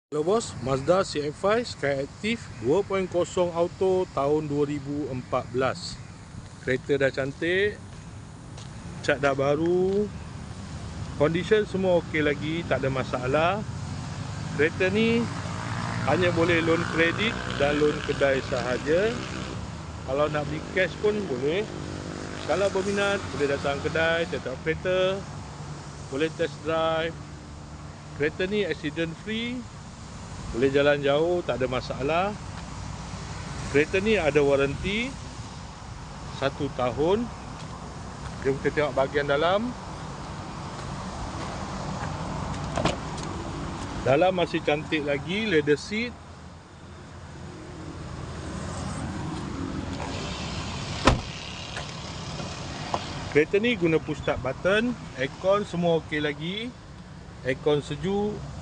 Hello bos, Mazda CX-5 Skyactiv 2.0 auto tahun 2014. Kereta dah cantik, cat dah baru, condition semua okey lagi, tak ada masalah. Kereta ni hanya boleh loan kredit dan loan kedai sahaja. Kalau nak beli cash pun boleh. Kalau berminat boleh datang kedai, tengok kereta, boleh test drive. Kereta ni accident free, boleh jalan jauh, tak ada masalah. Kereta ni ada waranti 1 tahun. Jom kita tengok bahagian dalam. Dalam masih cantik lagi, leather seat. Kereta ni guna push start button. Aircon semua okey lagi. Aircon sejuk.